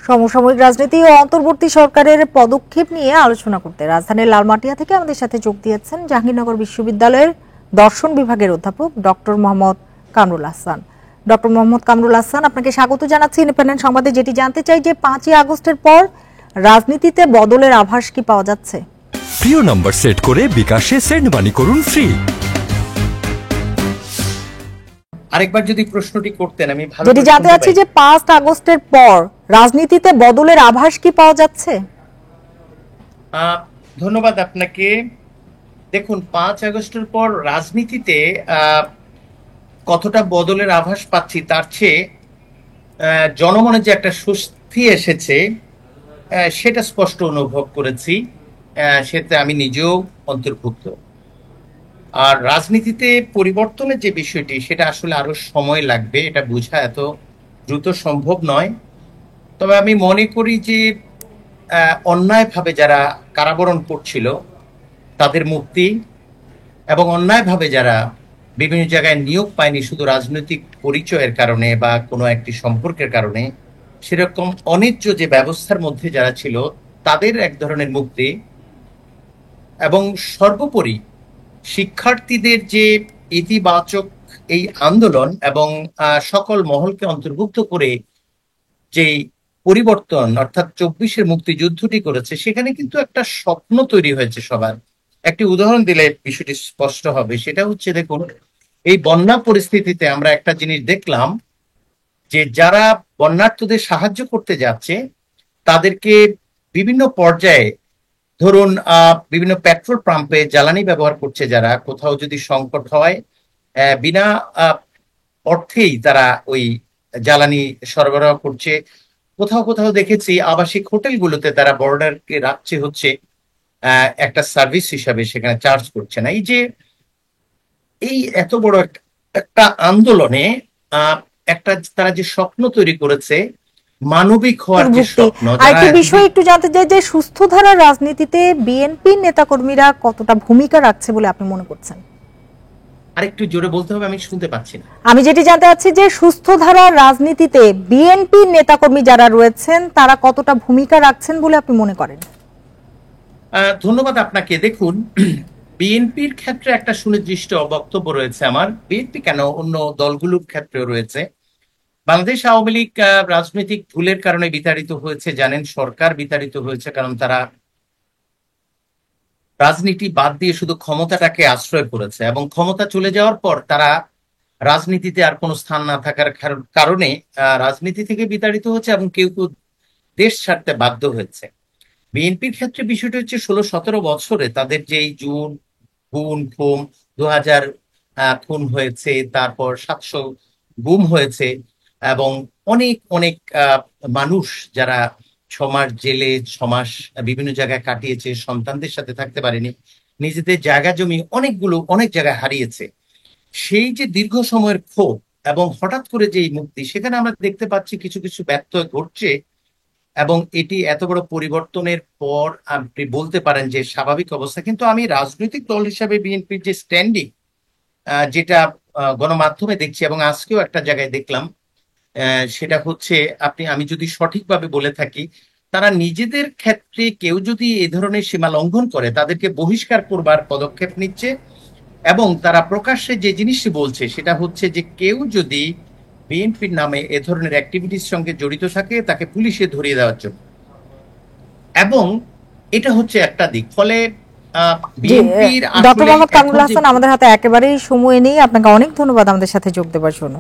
সমসাময়িক রাজনীতি ও অন্তর্বর্তী সরকারের পদক্ষেপ নিয়ে আলোচনা করতে রাজধানীর লালমাটিয়া থেকে আমাদের সাথে যোগ দিয়েছেন জাহাঙ্গীরনগর বিশ্ববিদ্যালয়ের দর্শন বিভাগের অধ্যাপক ডক্টর মোহাম্মদ কামরুল হাসান। ডক্টর মোহাম্মদ কামরুল হাসান, আপনাকে স্বাগত জানাচ্ছি ইন্ডিপেন্ডেন্ট সংবাদে। যেটি জানতে চাই যে 5ই আগস্টের পর রাজনীতিতে বদলের আভাস কি পাওয়া যাচ্ছে? প্রিয় নাম্বার সেট করে বিকাশে সেন্ড মানি করুন ফ্রি। আরেকবার যদি প্রশ্নটি করতেন আমি ভালো। যেটি জানতে চাচ্ছি যে 5 আগস্টের পর রাজনীতিতে বদলের আভাস কি পাওয়া যাচ্ছে? ধন্যবাদ আপনাকে। দেখুন, 5 আগস্টের পর রাজনীতিতে কতটা বদলের আভাস পাচ্ছি তার চেয়ে জনমনে যে একটা স্বস্তি এসেছে সেটা স্পষ্ট অনুভব করেছি, সেটা আমি নিজেও অন্তর্ভুক্ত। আর রাজনীতিতে পরিবর্তনের যে বিষয়টি সেটা আসলে আরো সময় লাগবে, এটা বোঝা এত দ্রুত সম্ভব নয়। তবে আমি মনে করি যে অন্যায়ভাবে যারা কারাবরণ করছিল তাদের মুক্তি এবং অন্যায়ভাবে যারা বিভিন্ন জায়গায় নিয়োগ পায়নি শুধু রাজনৈতিক পরিচয়ের কারণে বা কোনো একটি সম্পর্কের কারণে, সেরকম অন্যায্য যে ব্যবস্থার মধ্যে যারা ছিল তাদের এক ধরনের মুক্তি, এবং সর্বোপরি শিক্ষার্থীদের যে ইতিবাচক এই আন্দোলন এবং সকল মহলকে অন্তর্ভুক্ত করে যে পরিবর্তন অর্থাৎ 24-এর মুক্তিযুদ্ধটি করেছে, সেখানে কিন্তু একটা স্বপ্ন তৈরি হয়েছে সবার। একটি উদাহরণ দিলে বিষয়টি স্পষ্ট হবে। সেটা হচ্ছে, দেখুন, এই বন্যা পরিস্থিতিতে আমরা একটা জিনিস দেখলাম যে যারা বন্যার্থদের সাহায্য করতে যাচ্ছে তাদেরকে বিভিন্ন পর্যায়ে, ধরুন বিভিন্ন পেট্রোল পাম্পে জ্বালানি ব্যবহার করছে যারা, কোথাও যদি সংকট হয় বিনা অর্থেই তারা ওই জ্বালানি সরবরাহ করছে। কোথাও কোথাও দেখেছি আবাসিক হোটেলগুলোতে তারা বর্ডারকে রাখছে হচ্ছে একটা সার্ভিস হিসাবে, সেখানে চার্জ করছে না। এই এত বড় একটা আন্দোলনে একটা তারা যে স্বপ্ন তৈরি করেছে, মানবিক হওয়ার যে স্বপ্ন। আরেকটি বিষয় একটু জানতে চাই যে সুস্থ ধারার রাজনীতিতে বিএনপি নেতাকর্মীরা কতটা ভূমিকা রাখছে বলে আপনি মনে করছেন? আরেকটু জোরে বলতে হবে, আমি শুনতে পাচ্ছি না। আমি যেটি জানতে চাচ্ছি যে সুস্থ ধারার রাজনীতিতে বিএনপি নেতাকর্মী যারা রয়েছেন তারা কতটা ভূমিকা রাখছেন বলে আপনি মনে করেন? ধন্যবাদ আপনাকে। দেখুন, বিএনপির ক্ষেত্রে একটা সুনির্দিষ্ট বক্তব্য রয়েছে আমার। বিএনপি কেন, অন্য দলগুলোর ক্ষেত্রেও রয়েছে। বাংলাদেশ আওয়ামী লীগ রাজনৈতিক ভুলের কারণে বিতাড়িত হয়েছে, জানেন। সরকার বিতাড়িত হয়েছে কারণ তারা রাজনীতি বাদ দিয়ে শুধু ক্ষমতাটাকে আশ্রয় করেছে, এবং ক্ষমতা চলে যাওয়ার পর তারা রাজনীতিতে আর কোনো স্থান না থাকার কারণে রাজনীতি থেকে বিতাড়িত হচ্ছে, এবং কেউ কেউ দেশ ছাড়তে বাধ্য হয়েছে। বিএনপির ক্ষেত্রে বিষয়টা হচ্ছে 16-17 বছরে তাদের যেই খুন 2000 খুন হয়েছে, তারপর 700 গুম হয়েছে, এবং অনেক অনেক মানুষ যারা 6 মাস জেলে, 6 মাস বিভিন্ন জায়গায় কাটিয়েছে, সন্তানদের সাথে থাকতে পারেনি, নিজেদের জায়গা জমি অনেক জায়গায় হারিয়েছে। সেই যে দীর্ঘ সময়ের ক্ষোভ এবং হঠাৎ করে যে মুক্তি, সেখানে আমরা দেখতে পাচ্ছি কিছু কিছু ব্যত্যয় ঘটছে, এবং এটি এত বড় পরিবর্তনের পর আপনি বলতে পারেন যে স্বাভাবিক অবস্থা। কিন্তু আমি রাজনৈতিক দল হিসাবে বিএনপির যে স্ট্যান্ডিং, যেটা গণমাধ্যমে দেখছি এবং আজকেও একটা জায়গায় দেখলাম, সেটা হচ্ছে আমি যদি সঠিকভাবে বলে থাকি, তারা নিজেদের ক্ষেত্রে কেউ যদি এই ধরনের সীমা লঙ্ঘন করে তাদেরকে বহিষ্কার করবার পদক্ষেপ নিচ্ছে, এবং তারা প্রকাশ্যে যে জিনিসটি বলছে সেটা হচ্ছে যে কেউ যদি বিএনপির নামে এ ধরনের অ্যাক্টিভিটির সঙ্গে জড়িত থাকে তাকে পুলিশে ধরিয়ে দেওয়ার জন্য। এবং এটা হচ্ছে একটা দিক। ফলে ডক্টর মোহাম্মদ কামরুল হাসান, আমাদের হাতে একেবারেই সময় নেই। আপনাকে অনেক ধন্যবাদ আমাদের সাথে যোগ দেওয়ার জন্য।